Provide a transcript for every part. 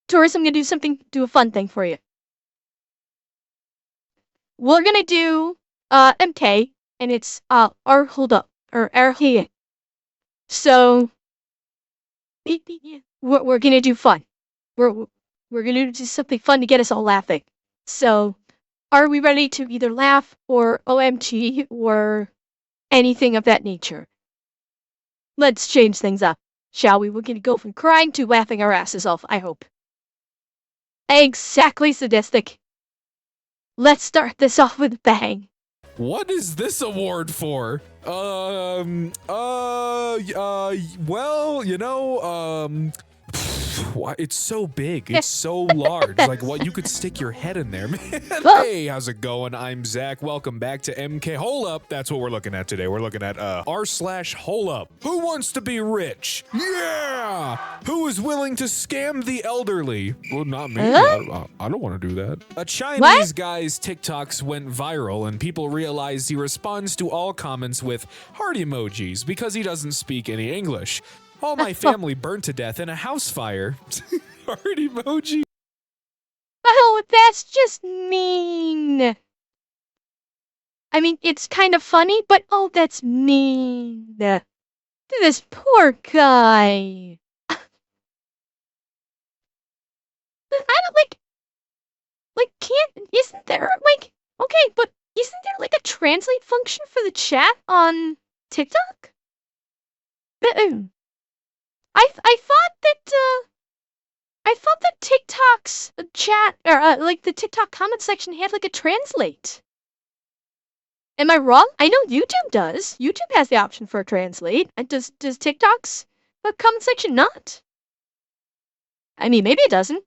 Taurus, I'm gonna do a fun thing for you. We're gonna do MK, and it's our hold up or our here. So we're gonna do fun. We're gonna do something fun to get us all laughing. So are we ready to either laugh or OMG or anything of that nature? Let's change things up, shall we? We're gonna go from crying to laughing our asses off, I hope. Exactly, sadistic. Let's start this off with a bang. What is this award for? Well, it's so big. It's so large. Like, what, you could stick your head in there, man. Hey, how's it going? I'm Zach. Welcome back to MK. Hold up. That's what we're looking at today. We're looking at, r/hold up. Who wants to be rich? Yeah! Who is willing to scam the elderly? Well, not me. I don't want to do that. A Chinese guy's TikToks went viral and people realized he responds to all comments with heart emojis because he doesn't speak any English. All my family burned to death in a house fire. Heart emoji. Oh, that's just mean. I mean, it's kind of funny, but oh, that's mean. This poor guy. I don't isn't there okay, but isn't there like a translate function for the chat on TikTok? I thought that TikTok's chat or like the TikTok comment section had like a translate. Am I wrong? I know YouTube does. YouTube has the option for a translate. And does TikTok's comment section not? I mean, maybe it doesn't.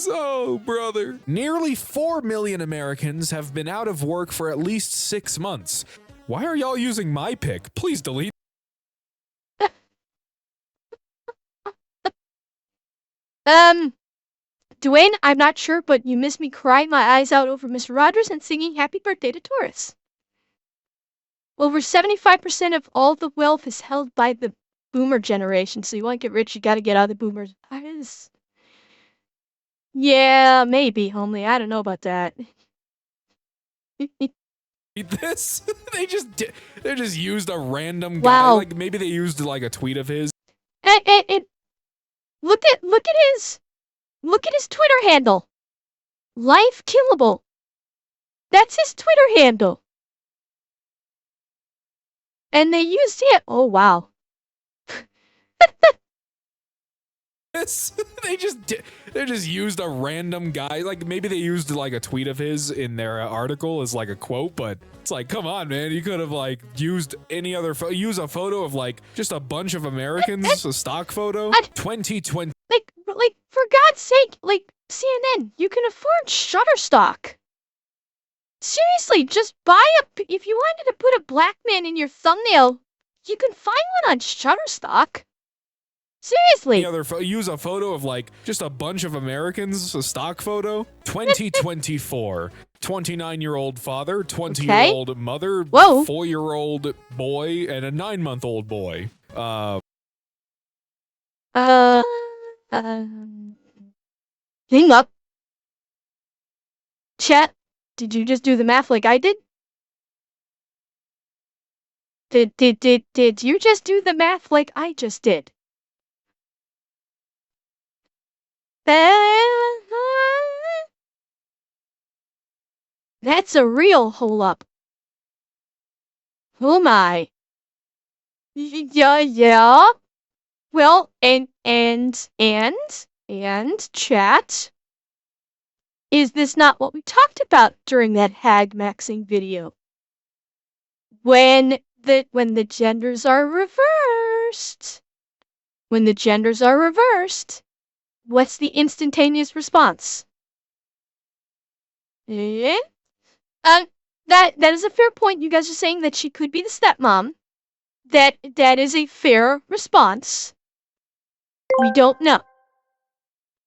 Oh, brother. Nearly 4 million Americans have been out of work for at least 6 months. Why are y'all using my pic? Please delete. Dwayne, I'm not sure, but you missed me crying my eyes out over Mr. Rogers and singing happy birthday to Taurus. Over 75% of all the wealth is held by the boomer generation, so you want to get rich, you gotta get out of the boomers. Yeah, maybe, homely. I don't know about that. This? They just used a random guy. Wow. Like, maybe they used like a tweet of his. Look at his Twitter handle. Life Killable. That's his Twitter handle. And they used it. Oh, wow. They just used a random guy. Like, maybe they used like a tweet of his in their article as like a quote, but it's like, come on, man. You could have like used any other use a photo of like just a bunch of Americans, a stock photo. 2020. Like for God's sake, like CNN, you can afford Shutterstock. Seriously, just buy if you wanted to put a black man in your thumbnail, you can find one on Shutterstock. Seriously. Use a photo of like just a bunch of Americans, a stock photo. 2024. 29-year-old father, 20-year-old mother, 4-year-old boy, and a 9-month-old boy. Hang up. Chat, did you just do the math like I did? Did you just do the math like I just did? That's a real hole up. Oh my. Yeah. Well, and chat. Is this not what we talked about during that hag maxing video? When the genders are reversed. When the genders are reversed, what's the instantaneous response? Yeah. That is a fair point. You guys are saying that she could be the stepmom. That is a fair response. We don't know.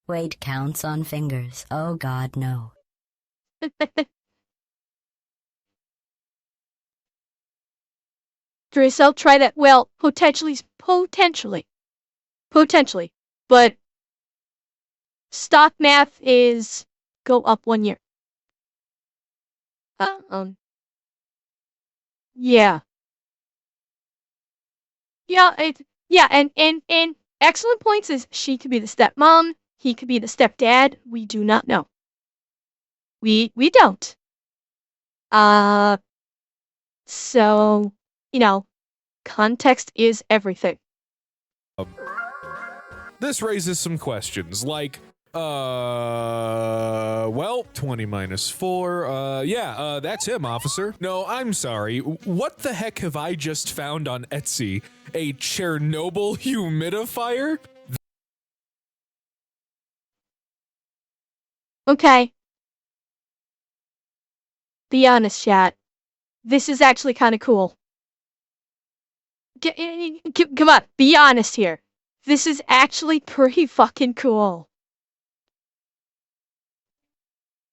Weight counts on fingers. Oh God, no. I'll try that. Well, potentially. But Stock math is go up 1 year. Yeah. Yeah, and excellent points is she could be the stepmom, he could be the stepdad. We do not know. We don't. So, context is everything. This raises some questions, like, well, 20 minus 4, yeah, that's him, officer. No, I'm sorry, what the heck have I just found on Etsy? A Chernobyl humidifier? Okay. Be honest, chat. This is actually kind of cool. Come on, be honest here. This is actually pretty fucking cool.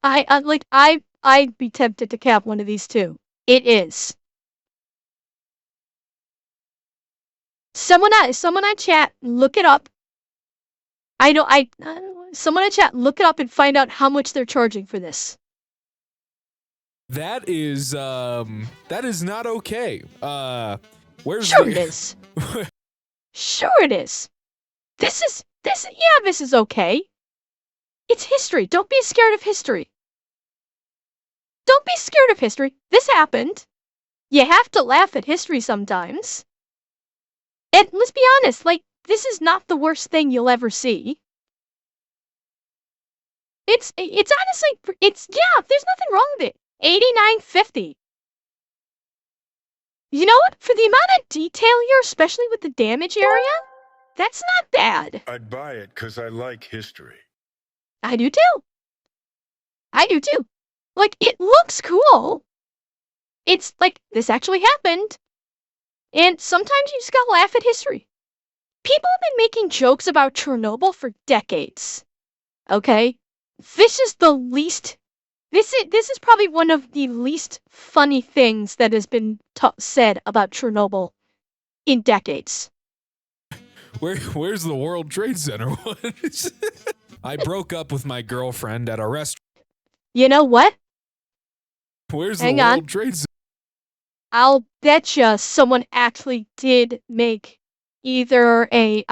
I'd be tempted to cap one of these too. It is. Someone in chat, look it up. Someone in chat, look it up and find out how much they're charging for this. That is not okay. Where's Sure it is. Sure it is. This is okay. It's history. Don't be scared of history. Don't be scared of history. This happened. You have to laugh at history sometimes. And let's be honest, this is not the worst thing you'll ever see. It's honestly, there's nothing wrong with it. $89.50. You know what? For the amount of detail here, especially with the damage area, that's not bad. I'd buy it because I like history. I do too. It looks cool. It's this actually happened. And sometimes you just gotta laugh at history. People have been making jokes about Chernobyl for decades. Okay? This is probably one of the least funny things that has been said about Chernobyl in decades. Where's the World Trade Center one? I broke up with my girlfriend at a restaurant. You know what? Where's the World Trade Center? I'll betcha someone actually did make either I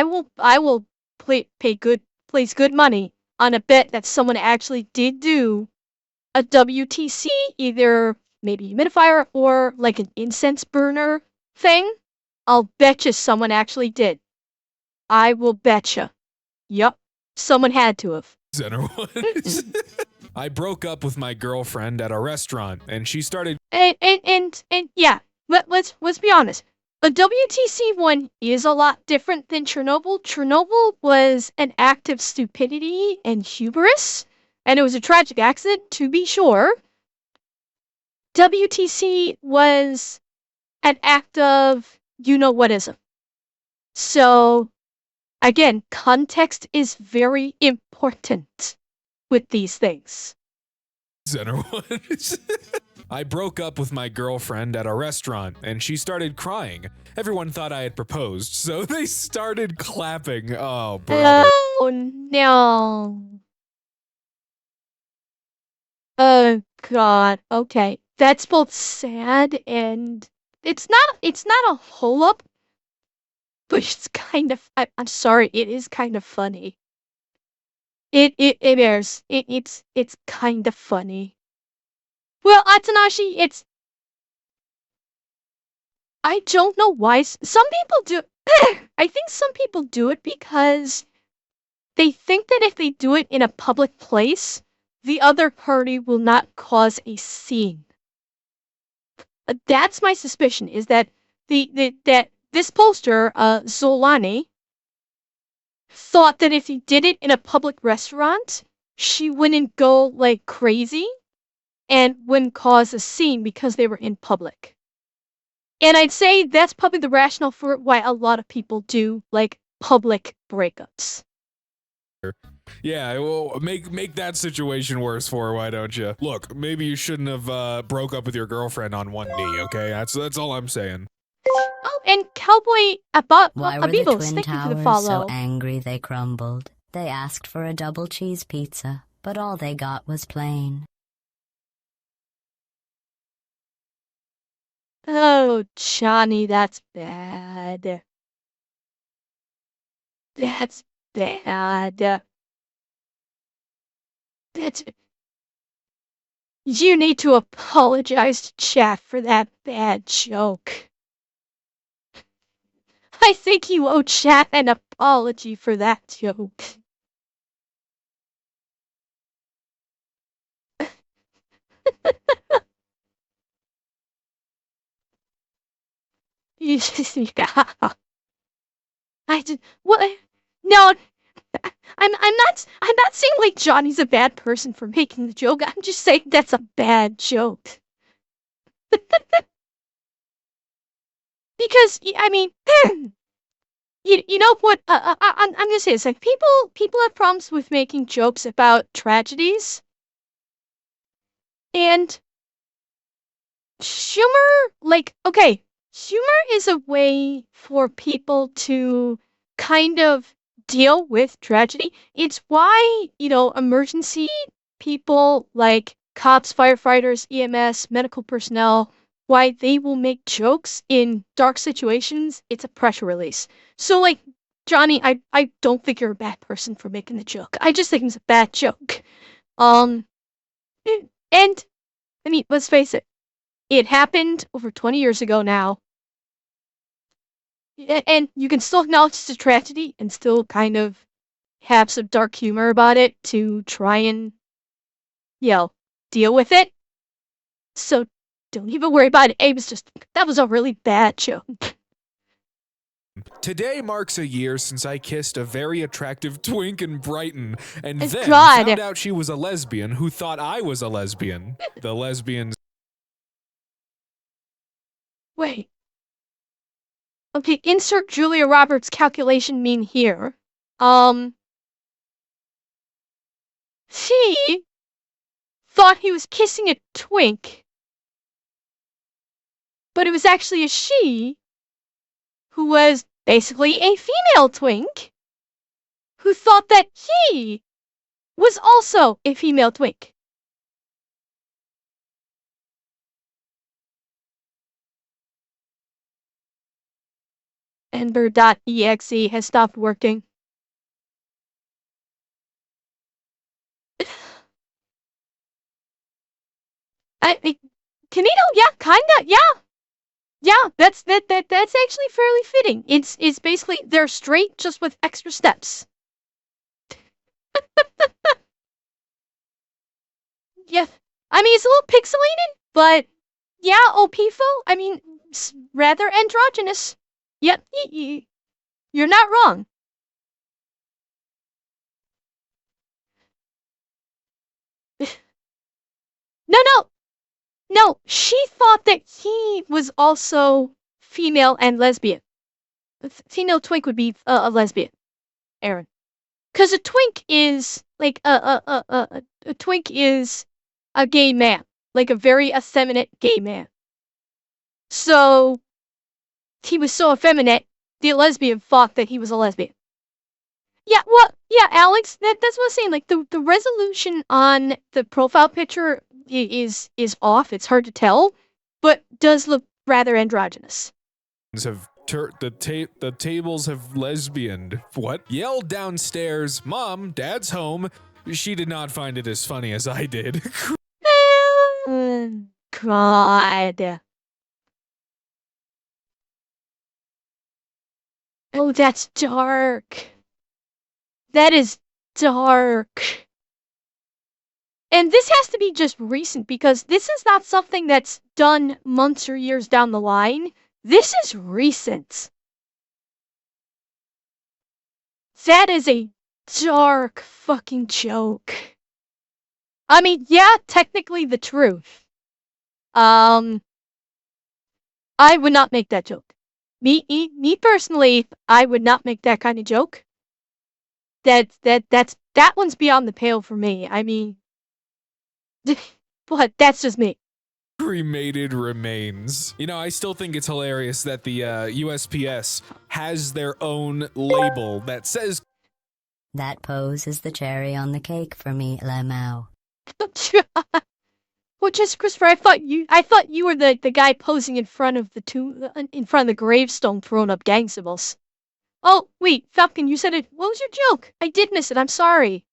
will place good money on a bet that someone actually did do a WTC, either maybe humidifier or like an incense burner thing. I'll betcha someone actually did. I will betcha. Yup. Someone had to have. Center one. I broke up with my girlfriend at a restaurant, and she started. And yeah, let's be honest. A WTC one is a lot different than Chernobyl. Chernobyl was an act of stupidity and hubris, and it was a tragic accident, to be sure. WTC was an act of you-know-whatism. So, again, context is very important with these things. Center one. I broke up with my girlfriend at a restaurant, and she started crying. Everyone thought I had proposed, so they started clapping. Oh, brother. Oh, no. Oh, God. Okay. That's both sad and it's not a hole up, but it's kind of, I'm sorry, it is kind of funny. It's kind of funny. Well, Atanashi, I don't know why some people do. I think some people do it because they think that if they do it in a public place, the other party will not cause a scene. That's my suspicion, is that that this poster, Zolani, thought that if he did it in a public restaurant, she wouldn't go like crazy and wouldn't cause a scene because they were in public. And I'd say that's probably the rationale for why a lot of people do like public breakups. Yeah, well, make that situation worse for her, why don't you? Look, maybe you shouldn't have broke up with your girlfriend on one knee, okay? That's all I'm saying. Oh, and Cowboy Why were the Abibos, Twin thank you for the Towers follow. so angry they crumbled? They asked for a double cheese pizza, but all they got was plain. Oh, Johnny, that's bad. That's bad. That's... You need to apologize to chat for that bad joke. I think you owe chat an apology for that joke. Yeah. I did what? No, I'm not saying like Johnny's a bad person for making the joke. I'm just saying that's a bad joke. Because I mean, you know what? I'm gonna say this. Like people have problems with making jokes about tragedies, and humor, like, okay, humor is a way for people to kind of deal with tragedy. It's why, emergency people like cops, firefighters, EMS, medical personnel, why they will make jokes in dark situations. It's a pressure release. So, like, Johnny, I don't think you're a bad person for making the joke. I just think it's a bad joke. Um, and, I mean, let's face it. It happened over 20 years ago now. And you can still acknowledge the tragedy and still kind of have some dark humor about it to try and, deal with it. So don't even worry about it. That was a really bad joke. Today marks a year since I kissed a very attractive twink in Brighton, and then God. found out she was a lesbian who thought I was a lesbian. The lesbians. Wait. Okay, insert Julia Roberts calculation mean here. She thought he was kissing a twink, but it was actually a she who was basically a female twink who thought that he was also a female twink. Ember.exe has stopped working. Kanito, yeah, kinda, yeah. Yeah, that's actually fairly fitting. It's basically they're straight just with extra steps. Yeah, I mean it's a little pixelated, but yeah, Opifo, I mean rather androgynous. Yep, you're not wrong. No, she thought that he was also female and lesbian. Female twink would be a lesbian, Aaron. Because a twink is like a twink is a gay man, like a very effeminate gay man. So he was so effeminate, the lesbian thought that he was a lesbian. Yeah, well, yeah, Alex, that's what I'm saying. Like the resolution on the profile picture is off. It's hard to tell, but does look rather androgynous. The tables have lesbianed. What? Yelled downstairs, Mom, Dad's home. She did not find it as funny as I did. God. Oh, that's dark. That is dark. And this has to be just recent because this is not something that's done months or years down the line. This is recent. That is a dark fucking joke. I mean, yeah, technically the truth. I would not make that joke. Me personally, I would not make that kind of joke. That one's beyond the pale for me. I mean, what? That's just me. Cremated remains. You know, I still think it's hilarious that the USPS has their own label that says That pose is the cherry on the cake for me, Lemao. Well, just Christopher, I thought you were the guy posing in front of the in front of the gravestone, throwing up gang symbols. Oh wait, Falcon, you said it. What was your joke? I did miss it. I'm sorry.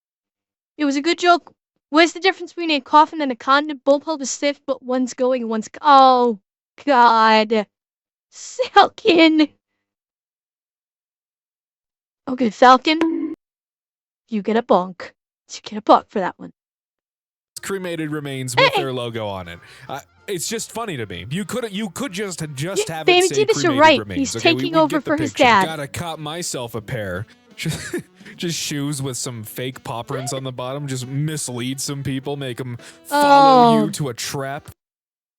It was a good joke. What's the difference between a coffin and a condom? Both hold a stiff, but one's going and one's. Oh God, Falcon. Okay, Falcon, you get a bonk. You get a bonk for that one. Cremated remains with their logo on it. It's just funny to me. You could just have it say cremated you're right. remains. He's Okay, taking we over get the for his picture. dad. Gotta cop myself a pair. Just shoes with some fake paw prints on the bottom. Just mislead some people, make them follow you to a trap.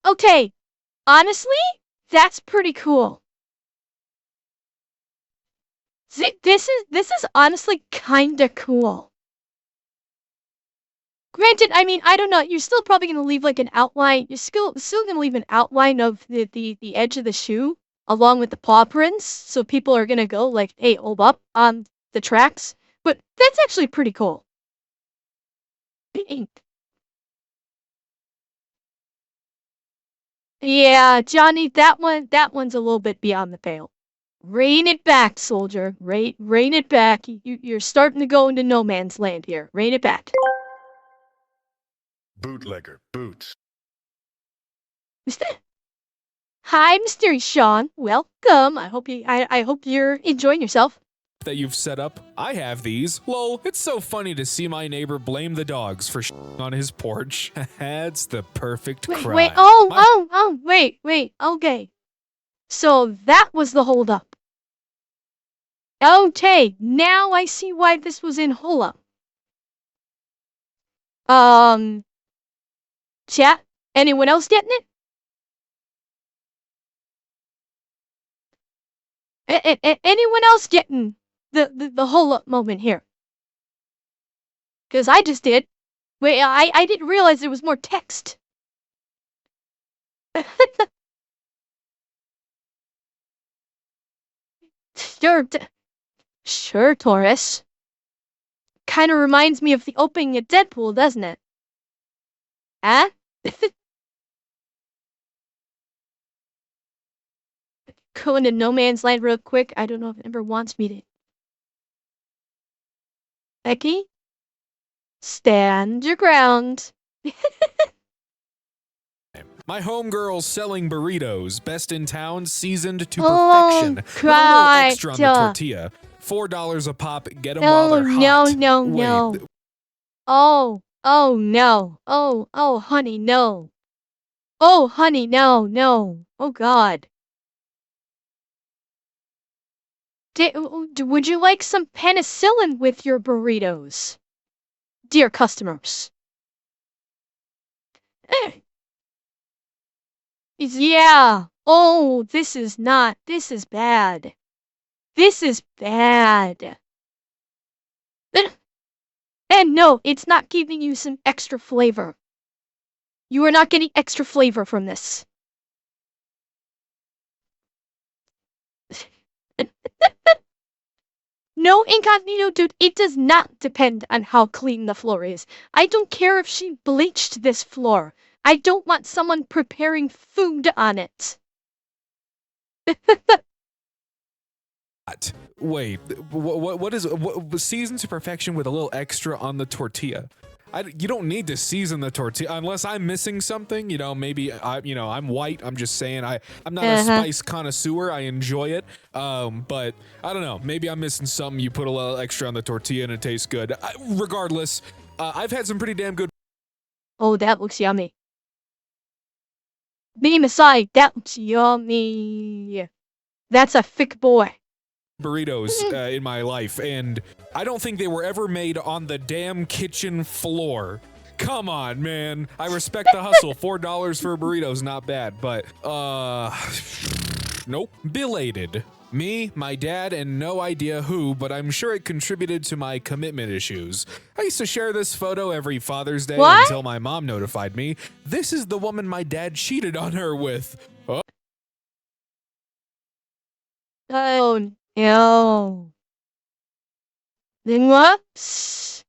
Okay, honestly, that's pretty cool. This is honestly kinda cool. Granted, I mean, I don't know. You're still probably gonna leave like an outline. You're still gonna leave an outline of the edge of the shoe along with the paw prints, so people are gonna go like, "Hey, hold up on the tracks." But that's actually pretty cool. Yeah, Johnny, that one's a little bit beyond the pale. Rein it back, soldier. Rein it back. You're starting to go into no man's land here. Rein it back. Bootlegger, boots. Hi, Mystery Sean. Welcome. I hope you're enjoying yourself. That you've set up. I have these. Lol, it's so funny to see my neighbor blame the dogs for on his porch. That's the perfect crime. Wait. Okay. So that was the holdup. Okay, now I see why this was in holdup. Chat, anyone else getting it? Anyone else getting the holdup moment here? Because I just did. Wait, I didn't realize there was more text. Sure, Taurus. Kinda reminds me of the opening of Deadpool, doesn't it? Huh? Go into no man's land real quick. I don't know if it ever wants me to. Becky? Stand your ground. My homegirl's selling burritos, best in town, seasoned to Oh, perfection. With a little extra on the tortilla. $4 a pop, get them while they're hot. No. Wait, Oh no. Oh, honey, no. Oh, honey, no. Oh, God. Would you like some penicillin with your burritos? Dear customers. Yeah. Oh, this is bad. This is bad. And no, it's not giving you some extra flavor. You are not getting extra flavor from this. No, Incognito dude, it does not depend on how clean the floor is. I don't care if she bleached this floor. I don't want someone preparing food on it. wait, what is seasoned to perfection with a little extra on the tortilla? You don't need to season the tortilla unless I'm missing something. You know, maybe I'm white. I'm just saying I'm not a spice connoisseur. I enjoy it, but I don't know. Maybe I'm missing something. You put a little extra on the tortilla and it tastes good. Regardless, I've had some pretty damn good. Oh, that looks yummy. Beam aside, that looks yummy. That's a thick boy. Burritos in my life, and I don't think they were ever made on the damn kitchen floor. Come on, man. I respect the hustle. $4 for burritos, not bad, but nope. Belated. Me, my dad, and no idea who, but I'm sure it contributed to my commitment issues. I used to share this photo every Father's Day until my mom notified me. This is the woman my dad cheated on her with. Oh, no. Then what? Psst.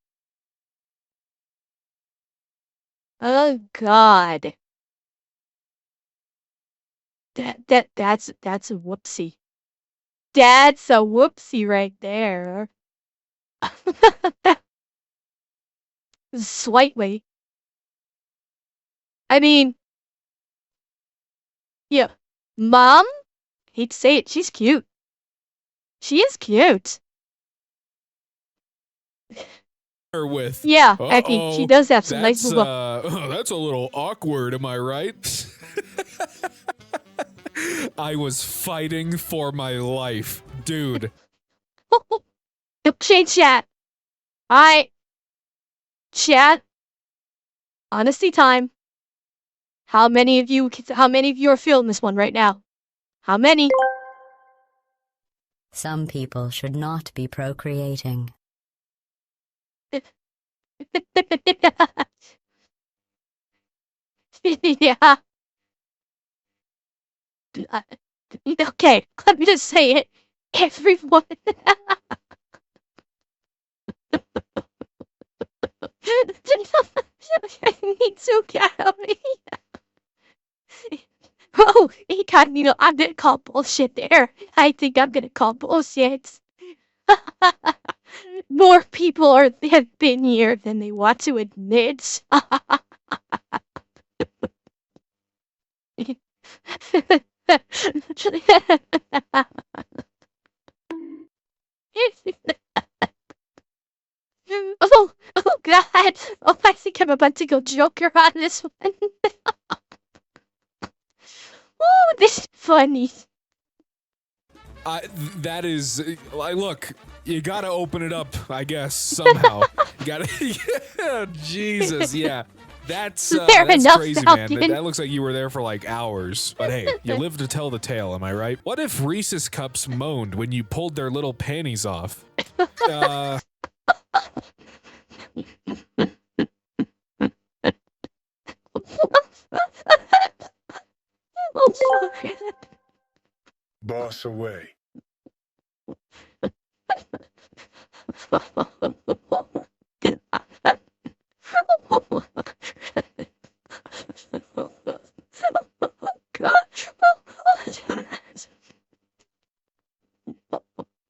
Oh God. That's a whoopsie. That's a whoopsie right there. Slightly. I mean, yeah. Mom? Hate to say it, she's cute. She is cute. Her with. Yeah, actually, she Uh-oh, does have some nice that's little. that's a little awkward, am I right? I was fighting for my life, dude. Okay, chat. Chat. Honesty time. How many of you are feeling this one right now? How many? Some people should not be procreating. Yeah. Okay, let me just say it. Everyone. I need to get out of here. Oh, I'm gonna call bullshit there. I think I'm gonna call bullshit. More people have been here than they want to admit. Oh God! Oh, I think I'm about to go Joker on this one. Oh, this is funny. That is, look, you gotta open it up, I guess, somehow. You gotta, yeah, Jesus, yeah. That's enough, crazy, man. Falcon. That looks like you were there for like hours. But hey, you live to tell the tale, am I right? What if Reese's Cups moaned when you pulled their little panties off? Boss away.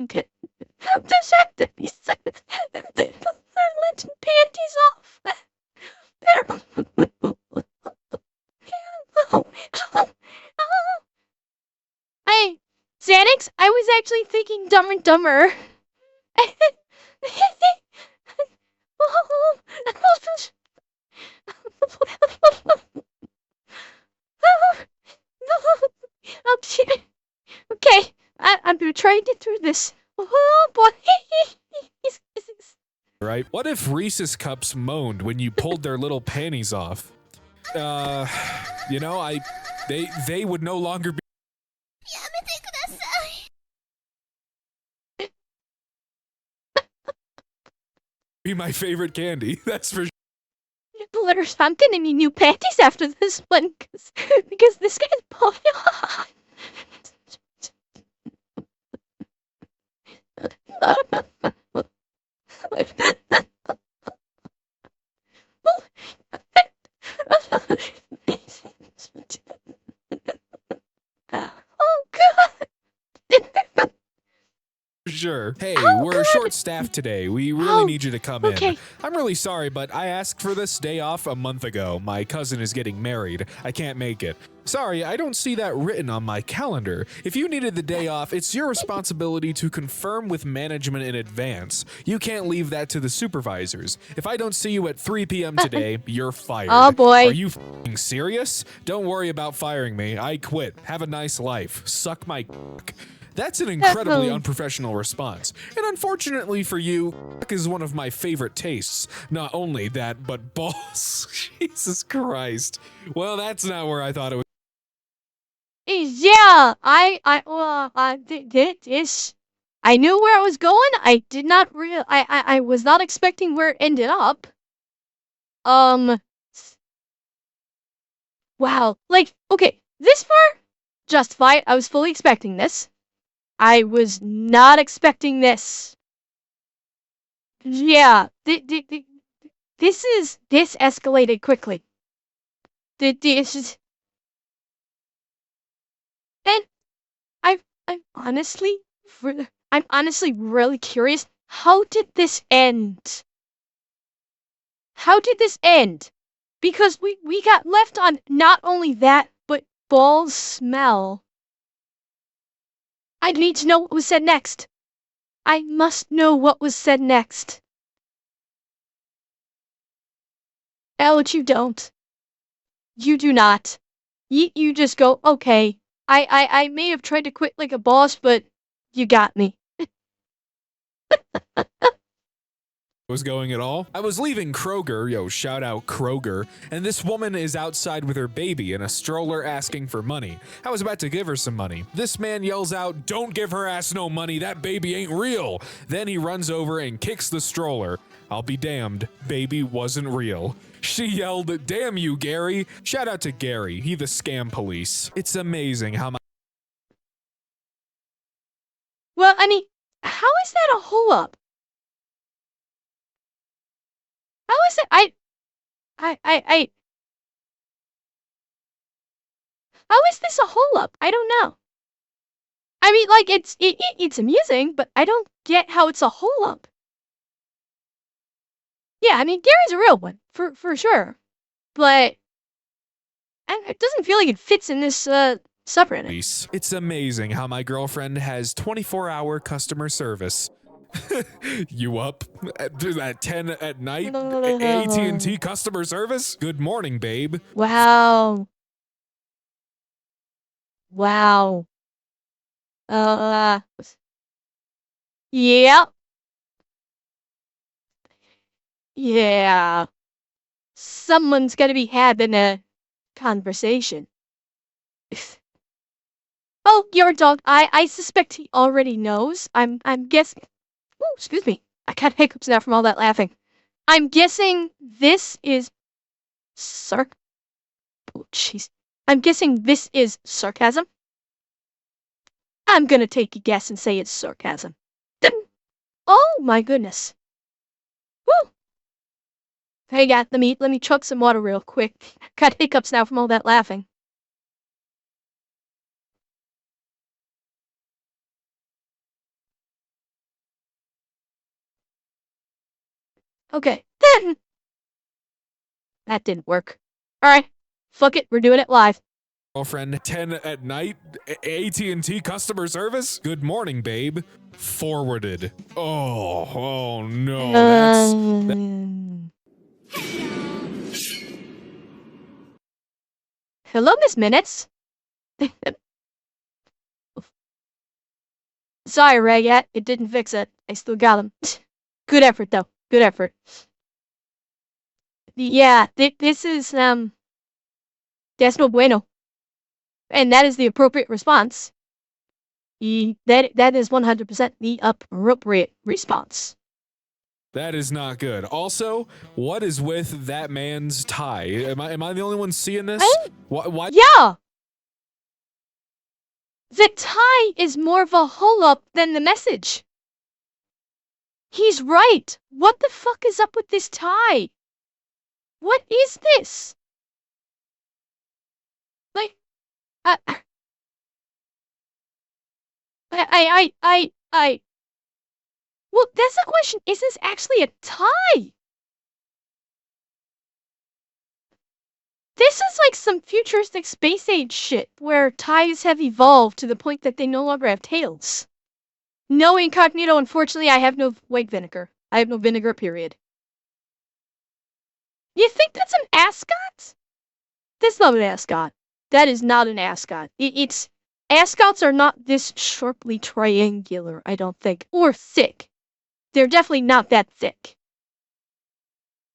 Okay. This had to be said. They're letting panties off. Hey, Xanax, I was actually thinking Dumb and Dumber. Okay, I'm gonna try and get through this. Oh boy. Right? What if Reese's Cups moaned when you pulled their little panties off? You know, they would no longer be my favorite candy. That's for sure. I'm gonna need new panties after this one, because this guy's pulling. Oh God! Sure. Hey, Oh, we're God. short-staffed today. We really Oh, need you to come okay. in. I'm really sorry, but I asked for this day off a month ago. My cousin is getting married. I can't make it. Sorry, I don't see that written on my calendar. If you needed the day off, it's your responsibility to confirm with management in advance. You can't leave that to the supervisors. If I don't see you at 3 p.m. today, you're fired. Oh, boy. Are you f***ing serious? Don't worry about firing me. I quit. Have a nice life. Suck my cock. That's an incredibly unprofessional response. And unfortunately for you, cock is one of my favorite tastes. Not only that, but balls. Jesus Christ. Well, that's not where I thought it was. Yeah, this. I knew where I was going. I did not I was not expecting where it ended up. Wow. Like, okay, this part, justified. I was fully expecting this. I was not expecting this. Yeah, this escalated quickly. This is, and I, I'm honestly, I'm honestly really curious. How did this end? How did this end? Because we got left on not only that, but balls smell. I need to know what was said next. I must know what was said next. Alex, you don't. You do not. You just go, okay. I may have tried to quit like a boss, but you got me. Was going at all. I was leaving Kroger, yo, shout out Kroger, and this woman is outside with her baby in a stroller asking for money. I was about to give her some money. This man yells out, "Don't give her ass no money, that baby ain't real." Then he runs over and kicks the stroller. I'll be damned, baby wasn't real. She yelled, "Damn you, Gary." Shout out to Gary, he the scam police. It's amazing how Well, I mean, how is that a hole up? How is it? How is this a hole up? I don't know. I mean, like, it's amusing, but I don't get how it's a hole up. Yeah, I mean, Gary's a real one, for sure. But it doesn't feel like it fits in this, subreddit. It's amazing how my girlfriend has 24-hour customer service. You up at 10 at night? AT&T customer service? Good morning, babe. Wow. Wow. Yeah. Yeah. Someone's gonna be having a conversation. Oh, your dog. I suspect he already knows. I'm guessing. Oh, excuse me. I got hiccups now from all that laughing. I'm guessing this is oh, jeez. I'm guessing this is sarcasm. I'm gonna take a guess and say it's sarcasm. Oh my goodness. Woo! Hey, yeah, let me chug some water real quick. Got hiccups now from all that laughing. Okay, then. That didn't work. Alright, fuck it, we're doing it live. Girlfriend, 10 at night, AT&T customer service? Good morning, babe. Forwarded. Oh no, Hello, Miss Minutes. Sorry, Ragat, it didn't fix it. I still got him. Good effort, though. Good effort. Yeah, this is, that's no bueno. And that is the appropriate response. That is 100% the appropriate response. That is not good. Also, what is with that man's tie? Am I the only one seeing this? Why? Yeah! The tie is more of a hole-up than the message. He's right. What the fuck is up with this tie? What is this? Like, well, that's the question. Is this actually a tie? This is like some futuristic space age shit, where ties have evolved to the point that they no longer have tails. No incognito, unfortunately, I have no white vinegar. I have no vinegar, period. You think that's an ascot? That's not an ascot. That is not an ascot. It's ascots are not this sharply triangular, I don't think, or thick. They're definitely not that thick.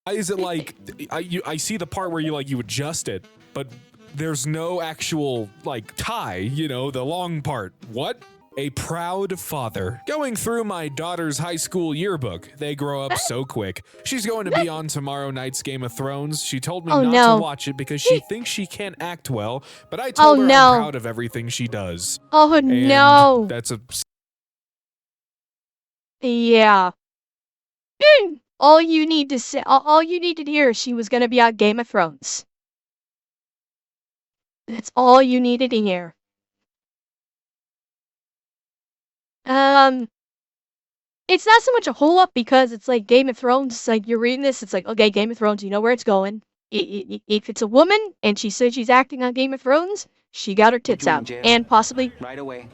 Why is it like I see the part where you adjust it, but there's no actual like tie, you know, the long part. What? A proud father. Going through my daughter's high school yearbook. They grow up so quick. She's going to be on tomorrow night's Game of Thrones. She told me not to watch it because she thinks she can't act well, but I told her I'm proud of everything she does. Oh and no. That's a Yeah. All you need to say, all you needed to hear, she was gonna be on Game of Thrones. That's all you needed to hear. It's not so much a hole up because it's like Game of Thrones. It's like you're reading this, it's like, okay, Game of Thrones, you know where it's going. If it's a woman and she says she's acting on Game of Thrones, she got her tits out. And possibly right away.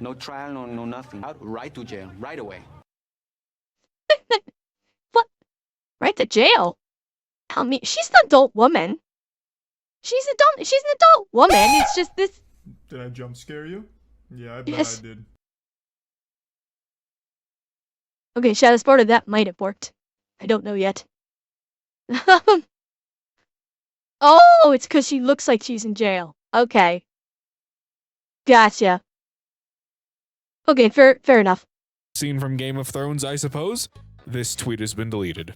No trial, no nothing. Out right to jail, right away. what? Right to jail? I mean, she's an adult woman. She's an adult woman. It's just this. Did I jump scare you? Yeah, I bet Yes. I did. Okay, Shadow Sporter, that might have worked. I don't know yet. Oh, it's because she looks like she's in jail. Okay. Gotcha. Okay, fair enough. Scene from Game of Thrones, I suppose? This tweet has been deleted.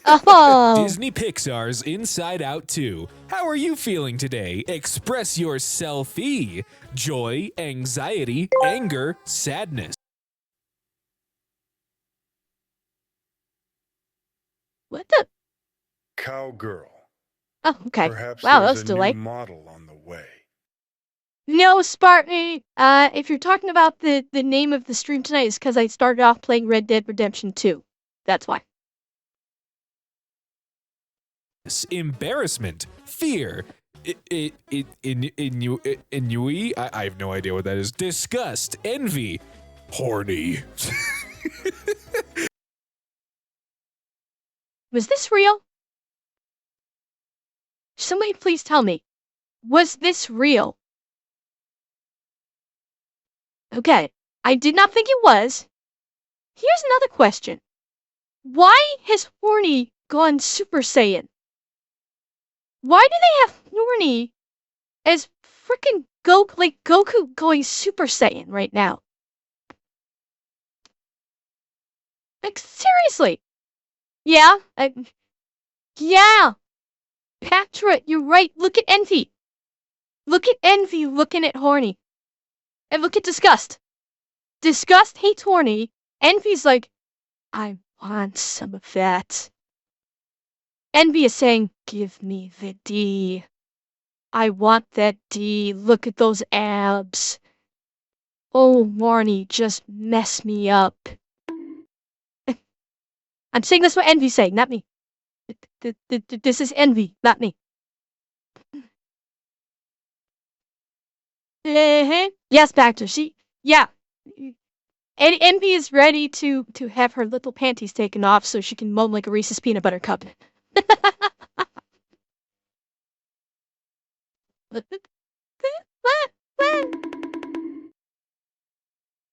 Oh. Disney Pixar's Inside Out 2. How are you feeling today? Express your selfie. Joy, anxiety, anger, sadness. What the? Cowgirl. Oh, okay. Perhaps Wow, that there's was a delayed. new model on the way. No, Spartan. If you're talking about the name of the stream tonight, is because I started off playing Red Dead Redemption 2. That's why. Embarrassment, fear, ennui, I have no idea what that is. Disgust, envy, horny. Was this real? Somebody please tell me. Was this real? Okay, I did not think it was. Here's another question. Why has Horny gone Super Saiyan? Why do they have Horny as frickin' Goku going Super Saiyan right now? Like, seriously. Yeah, yeah. Patra, you're right. Look at Envy. Look at Envy looking at Horny. And look at Disgust. Disgust hates Horny. Envy's like, I want some of that. Envy is saying, give me the D. I want that D. Look at those abs. Oh, Horny, just mess me up. I'm saying that's what Envy's saying, not me. This is Envy, not me. Yes, Baxter. Yeah. And Envy is ready to have her little panties taken off so she can moan like a Reese's peanut butter cup.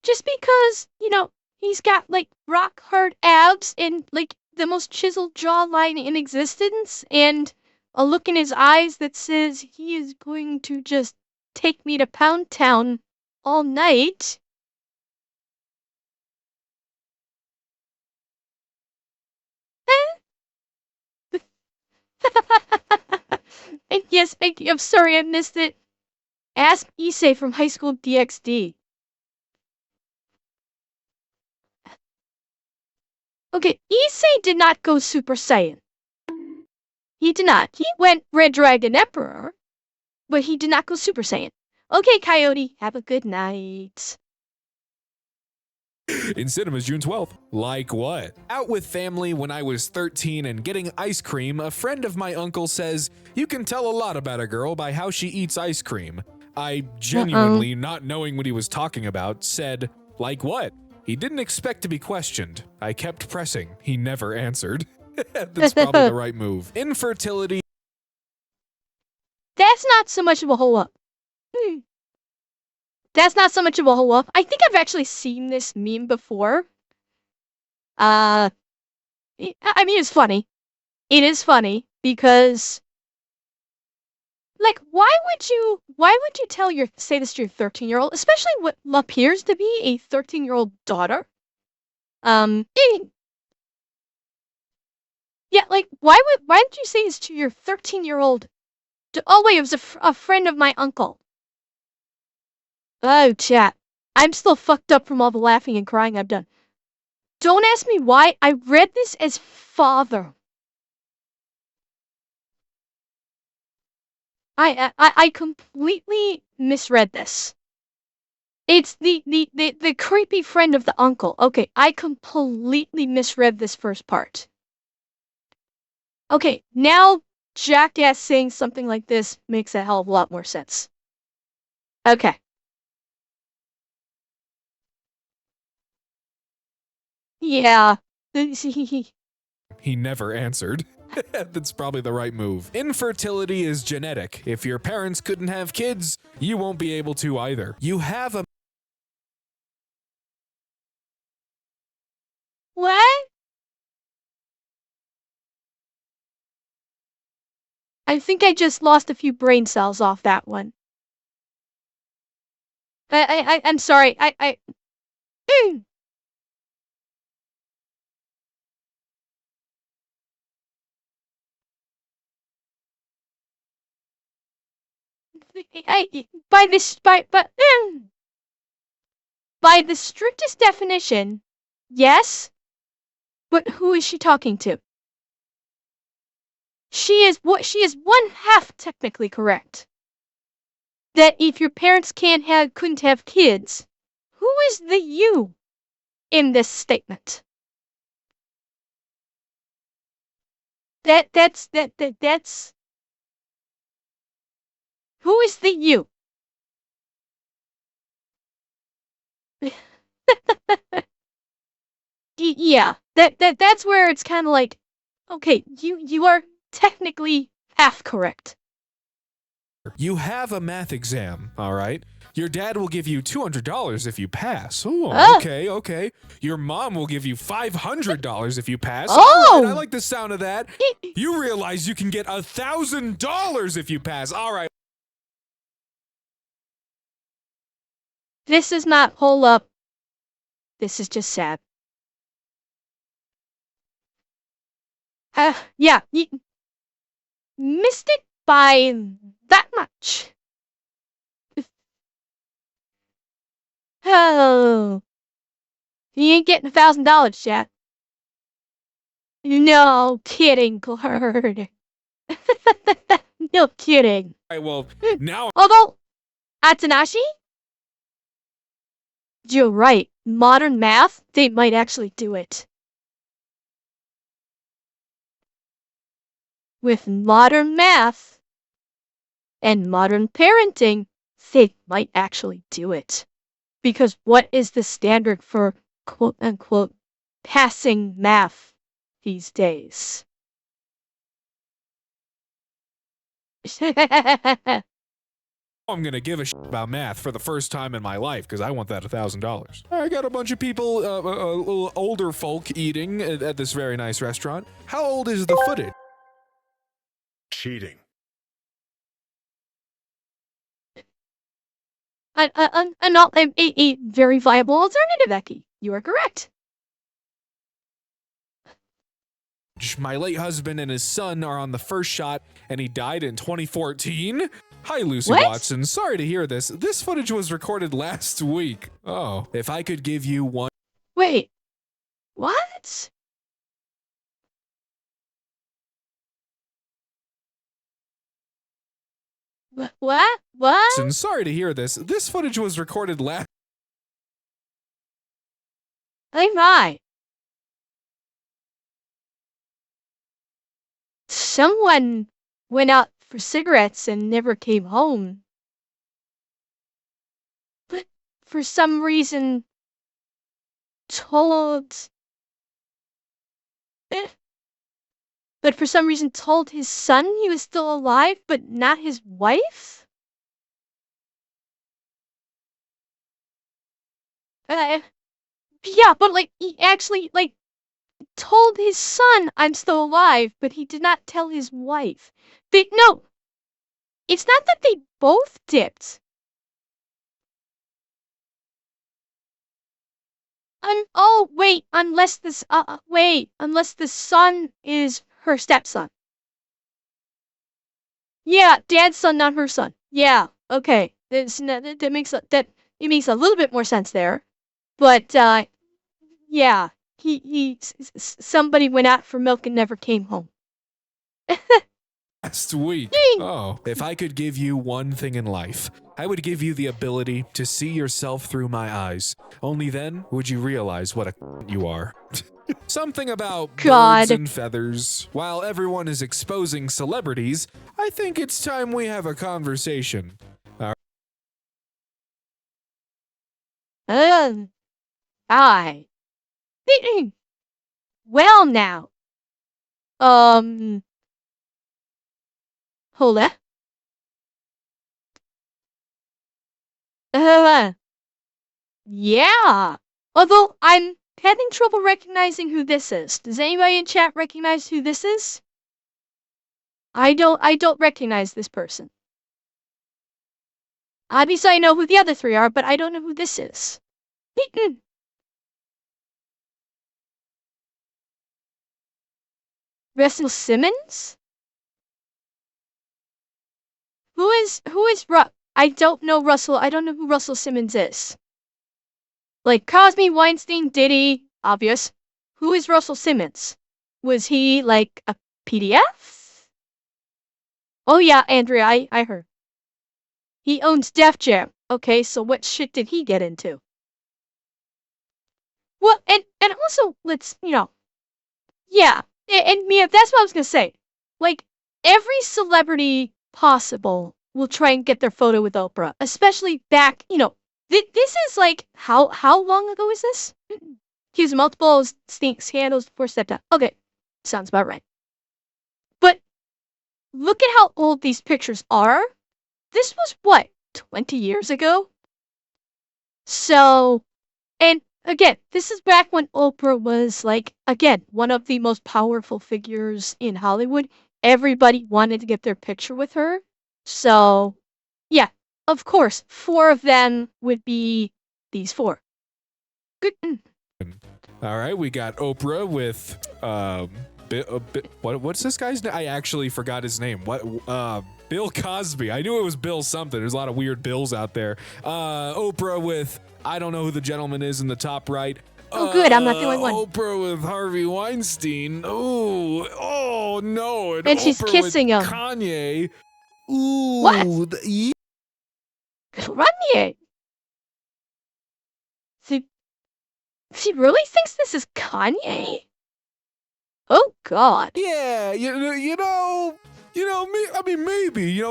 Just because, he's got like rock hard abs and like the most chiseled jawline in existence and a look in his eyes that says he is going to just take me to Pound Town all night. And yes, thank you. I'm sorry I missed it. Ask Issei from High School DxD. Okay, Issei did not go Super Saiyan. He did not. He went Red Dragon Emperor, but he did not go Super Saiyan. Okay, Coyote, have a good night. In cinemas June 12th. Like what? Out with family when I was 13 and getting ice cream, a friend of my uncle says, you can tell a lot about a girl by how she eats ice cream. I genuinely, not knowing what he was talking about, said, like what? He didn't expect to be questioned. I kept pressing. He never answered. That's probably the right move. Infertility. That's not so much of a hole up. That's not so much of a hole up. I think I've actually seen this meme before. I mean, it's funny. It is funny because, like, why would you say this to your 13-year-old, especially what appears to be a 13-year-old daughter? Yeah, like, why did you say this to your 13-year-old? Oh wait, it was a friend of my uncle. Oh, chat. I'm still fucked up from all the laughing and crying I've done. Don't ask me why. I read this as father. I completely misread this. It's the creepy friend of the uncle. Okay, I completely misread this first part. Okay, now Jackass saying something like this makes a hell of a lot more sense. Okay. Yeah. He never answered. That's probably the right move. Infertility is genetic. If your parents couldn't have kids, you won't be able to either. You have a What? I think I just lost a few brain cells off that one. I'm sorry. By the strictest definition, yes. But who is she talking to? She is one half technically correct. That if your parents couldn't have kids, who is the you in this statement? That's who is the you? Yeah, that's where it's kind of like, okay, you are technically half correct. You have a math exam, all right? Your dad will give you $200 if you pass. Oh, okay. Your mom will give you $500 if you pass. Oh! All right, I like the sound of that. You realize you can get $1,000 if you pass. All right. This is not hold up. This is just sad. Yeah, you missed it by that much. Oh, you ain't getting $1,000, chat. No kidding, Glurd. No kidding. All right, well, now Although, Atanashi? You're right. Modern math, they might actually do it. With modern math and modern parenting, they might actually do it. Because what is the standard for quote-unquote passing math these days? I'm gonna give a shit about math for the first time in my life because I want that $1,000. I got a bunch of people, little older folk eating at this very nice restaurant. How old is the footage? Cheating. A very viable alternative, Eki. You are correct. My late husband and his son are on the first shot, and he died in 2014. Hi, Lucy What? Watson. Sorry to hear this. This footage was recorded last week. Oh, if I could give you one. Wait. What? What? What? And sorry to hear this. This footage was recorded last. Oh my. Someone went out for cigarettes and never came home. But for some reason told told his son he was still alive, but not his wife? Yeah, but like he actually like told his son I'm still alive, but he did not tell his wife. No, it's not that they both dipped. Oh wait, unless the son is her stepson. Yeah, dad's son, not her son. Yeah, okay. That makes a little bit more sense there. But yeah. somebody went out for milk and never came home. Sweet. Oh, if I could give you one thing in life, I would give you the ability to see yourself through my eyes. Only then would you realize what a you are. Something about birds and feathers. While everyone is exposing celebrities, I think it's time we have a conversation. Aye. Well now. Hold it. Yeah. Although I'm having trouble recognizing who this is. Does anybody in chat recognize who this is? I don't recognize this person. Obviously I know who the other three are, but I don't know who this is. Russell Simmons? Who is I don't know Russell. I don't know who Russell Simmons is. Like Cosby, Weinstein, Diddy, obvious. Who is Russell Simmons? Was he like a PDF? Oh yeah, Andrea, I heard. He owns Def Jam. Okay, so what shit did he get into? Well, and also, let's, yeah, and Mia, that's what I was gonna say. Like, every celebrity possible will try and get their photo with Oprah, especially back, this is like, how long ago is this? He was multiple scandals before September. Okay, sounds about right. But look at how old these pictures are. This was, what, 20 years ago? So, and again, this is back when Oprah was, like, again, one of the most powerful figures in Hollywood. Everybody wanted to get their picture with her. So, yeah, of course, 4 of them would be these 4. Good. All right, we got Oprah with, what's this guy's name? I actually forgot his name. Bill Cosby. I knew it was Bill something. There's a lot of weird Bills out there. Oprah with, I don't know who the gentleman is in the top right. Oh, good. I'm not the only one. Oprah with Harvey Weinstein. Oh no. And she's Oprah kissing with him. Kanye. Ooh. What? Kanye. She really thinks this is Kanye? Oh God. Yeah,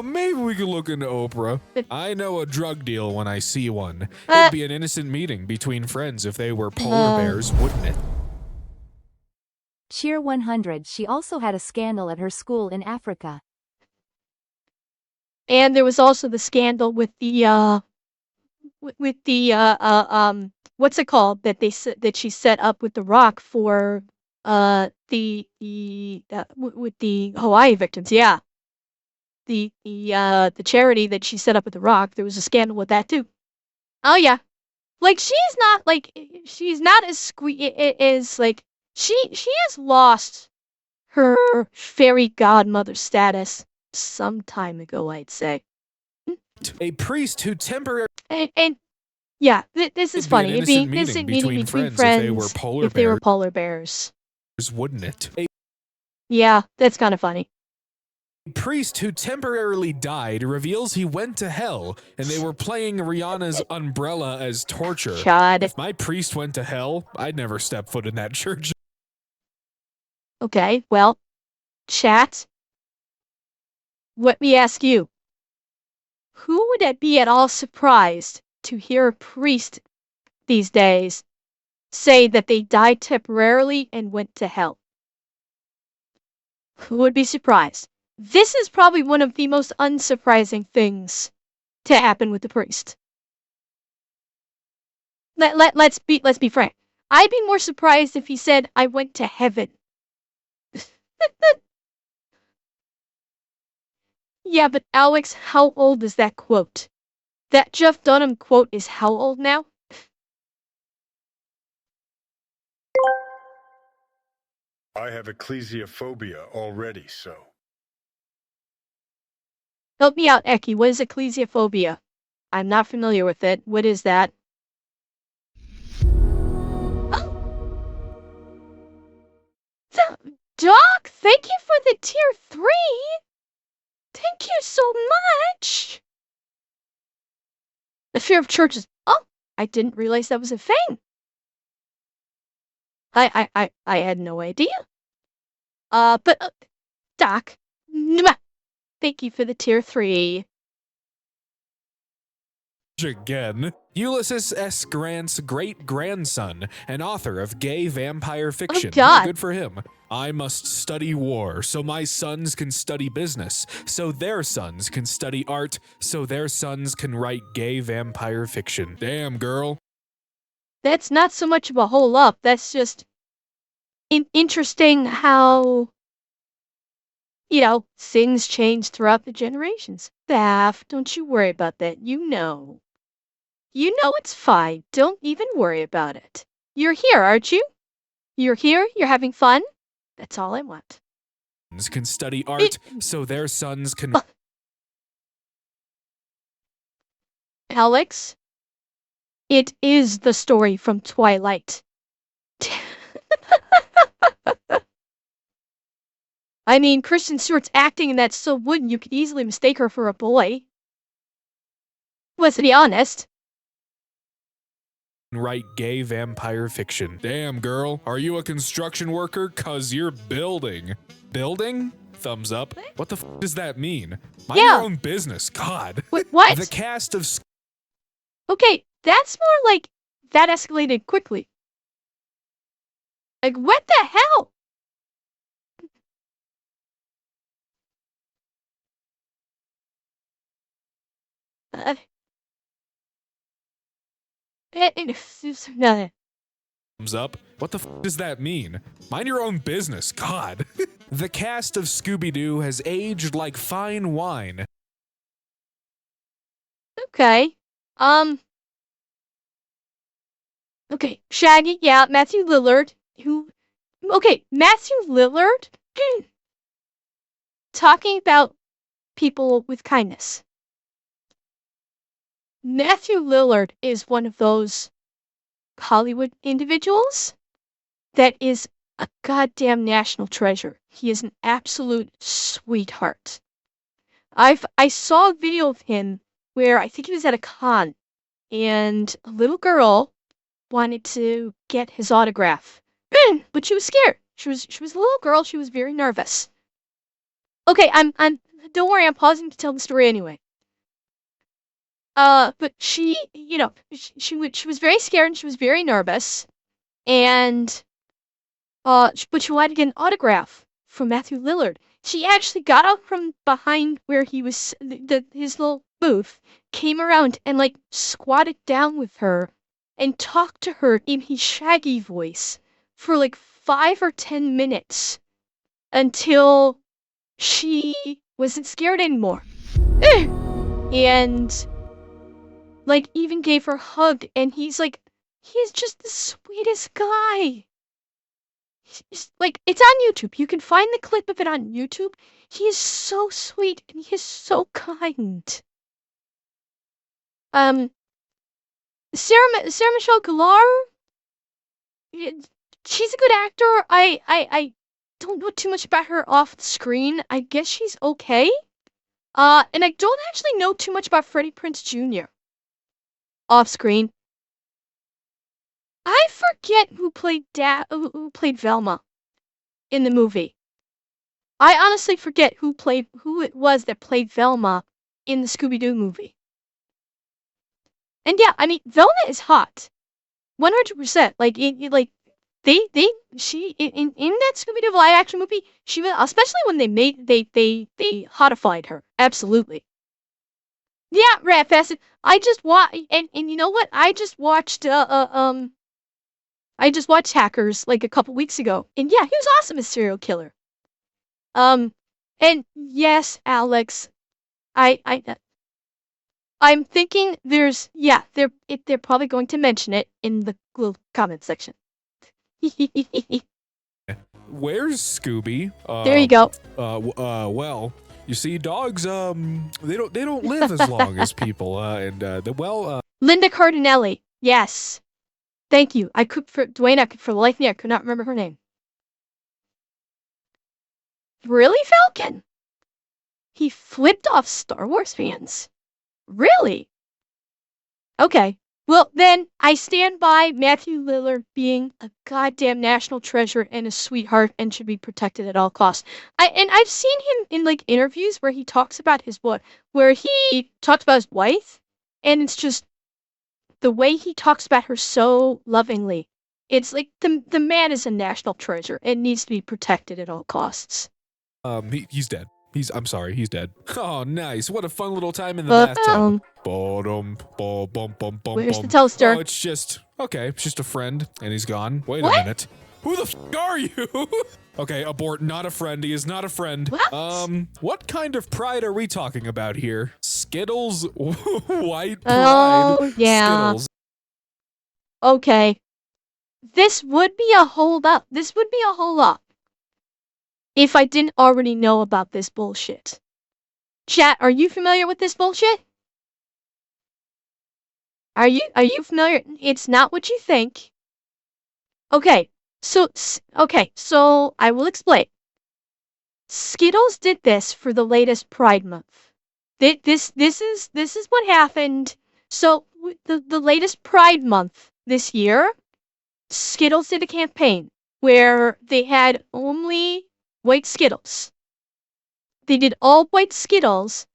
maybe we could look into Oprah. I know a drug deal when I see one. It'd be an innocent meeting between friends if they were polar bears, wouldn't it? Cheer 100. She also had a scandal at her school in Africa. And there was also the scandal with the what's it called that she set up with The Rock for with the Hawaii victims. Yeah. The charity that she set up with The Rock, there was a scandal with that too. Oh yeah. Like she's not as like she has lost her fairy godmother status some time ago, I'd say. A priest who temporarily and yeah, this is funny. It'd be an innocent meeting between friends if they were polar bears. Wouldn't it? Yeah, that's kind of funny. A priest who temporarily died reveals he went to hell, and they were playing Rihanna's Umbrella as torture. God. If my priest went to hell, I'd never step foot in that church. Okay, well, chat, let me ask you. Who would be at all surprised to hear a priest these days say that they died temporarily and went to hell? Who would be surprised? This is probably one of the most unsurprising things to happen with the priest. Let's be frank. I'd be more surprised if he said, I went to heaven. Yeah, but Alex, how old is that quote? That Jeff Dunham quote is how old now? I have ecclesiophobia already, so. Help me out, Eki. What is ecclesiophobia? I'm not familiar with it. What is that? Doc, thank you for the tier 3. Thank you so much. The fear of churches. Oh, I didn't realize that was a thing. I had no idea. But Doc, thank you for the tier 3. Again, Ulysses S. Grant's great-grandson, an author of gay vampire fiction. God. Good for him. I must study war, so my sons can study business, so their sons can study art, so their sons can write gay vampire fiction. Damn, girl. That's not so much of a hole up. That's just interesting how, you know, things change throughout the generations. Staff, don't you worry about that. You know it's fine. Don't even worry about it. You're here, aren't you? You're here? You're having fun? That's all I want. Can study art, so their sons can... Alex, it is the story from Twilight. I mean, Kristen Stewart's acting in that so wooden you could easily mistake her for a boy. Let's be honest. Write gay vampire fiction. Damn, girl. Are you a construction worker? 'Cause you're building. Building? Thumbs up. What the f does that mean? Mind your own business. God. Wait, what? The cast of... Okay, that's more like that escalated quickly. Like, what the hell? Thumbs up. What the f does that mean? Mind your own business. God. The cast of Scooby-Doo has aged like fine wine. Okay. Okay, Shaggy, yeah, Matthew Lillard, Matthew Lillard, talking about people with kindness. Matthew Lillard is one of those Hollywood individuals that is a goddamn national treasure. He is an absolute sweetheart. I saw a video of him where I think he was at a con, and a little girl wanted to get his autograph, but she was scared. She was a little girl. She was very nervous. Okay, I'm. Don't worry, I'm pausing to tell the story anyway. But she, you know, she was very scared and she was very nervous, and but she wanted to get an autograph from Matthew Lillard. She actually got out from behind where he was, his little booth, came around and like squatted down with her and talked to her in his Shaggy voice for like 5 or 10 minutes until she wasn't scared anymore. And like even gave her a hug, and he's just the sweetest guy. He's, like, it's on YouTube. You can find the clip of it on YouTube. He is so sweet and he is so kind. Sarah Michelle Gellar, she's a good actor. I don't know too much about her off the screen. I guess she's okay. And I don't actually know too much about Freddie Prinze Jr. off screen. I forget who played Velma in the movie. I honestly forget who it was that played Velma in the Scooby-Doo movie. And yeah, I mean, Velma is hot. 100%. Like, she in that Scooby-Doo live action movie, she was, especially when they hotified her. Absolutely. Yeah, Rat Facet. I just watched, and you know what? I just watched Hackers like a couple weeks ago, and yeah, he was awesome as serial killer. And yes, Alex, I'm thinking they're probably going to mention it in the little comment section. Where's Scooby? There you go. Well, you see, dogs, they don't live as long as people, Linda Cardinelli. Yes. Thank you. For the life of me, I could not remember her name. Really, Falcon? He flipped off Star Wars fans? Really? Okay. Well, then I stand by Matthew Lillard being a goddamn national treasure and a sweetheart and should be protected at all costs. I've seen him in like interviews where he talks about where he talks about his wife, and it's just the way he talks about her so lovingly. It's like the man is a national treasure and needs to be protected at all costs. He's dead. I'm sorry, he's dead. Oh, nice. What a fun little time in the bathtub. Where's the toaster? Oh, it's just a friend, and he's gone. Wait What? a minute. Who the f are you? Okay, abort. Not a friend. He is not a friend. What? What kind of pride are we talking about here? Skittles? White pride? Oh, yeah. Skittles. Okay. This would be a hold up. This would be a hold up if I didn't already know about this bullshit. Chat, are you familiar with this bullshit? Are you familiar? It's not what you think. Okay, so I will explain. Skittles did this for the latest Pride Month. This is what happened. So the latest Pride Month this year, Skittles did a campaign where they had only white Skittles. They did all white Skittles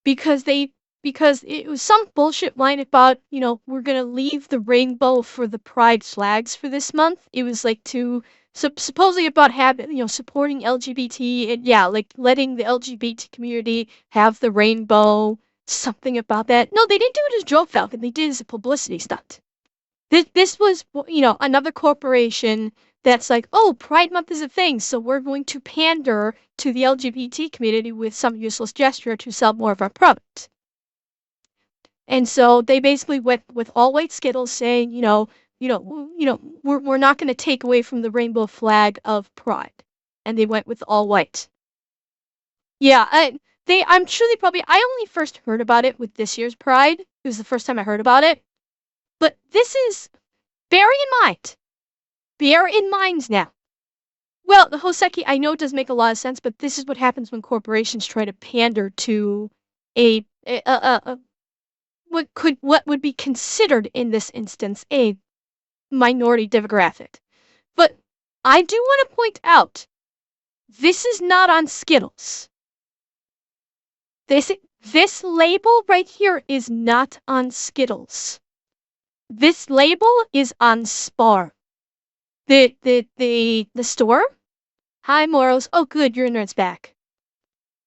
because it was some bullshit line about, we're gonna leave the rainbow for the pride flags for this month. It was like supposedly about having, supporting LGBT and like letting the LGBT community have the rainbow, something about that. No, they didn't do it as a joke, Falcon. They did it as a publicity stunt. This was, another corporation that's like, oh, Pride Month is a thing, so we're going to pander to the LGBT community with some useless gesture to sell more of our product. And so they basically went with all white Skittles saying, we're not going to take away from the rainbow flag of Pride. And they went with all white. Yeah, I'm sure I only first heard about it with this year's Pride. It was the first time I heard about it. But this is, bear in mind now. Well, the Hoseki, I know it does make a lot of sense, but this is what happens when corporations try to pander to what would be considered in this instance a minority demographic. But I do want to point out, this is not on Skittles. This label right here is not on Skittles. This label is on Spar. The store? Hi, Moros. Oh, good, your internet's back.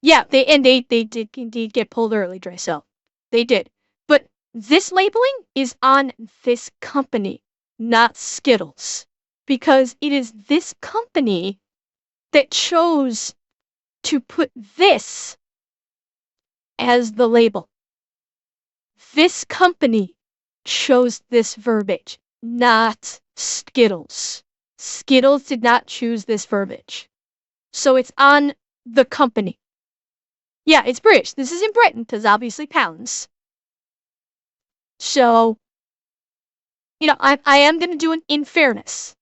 Yeah, they did indeed get pulled early, Dracel. They did. But this labeling is on this company, not Skittles. Because it is this company that chose to put this as the label. This company chose this verbiage, not Skittles. Skittles did not choose this verbiage. So it's on the company. Yeah, it's British. This is in Britain, because obviously pounds. So, I am going to do an in fairness.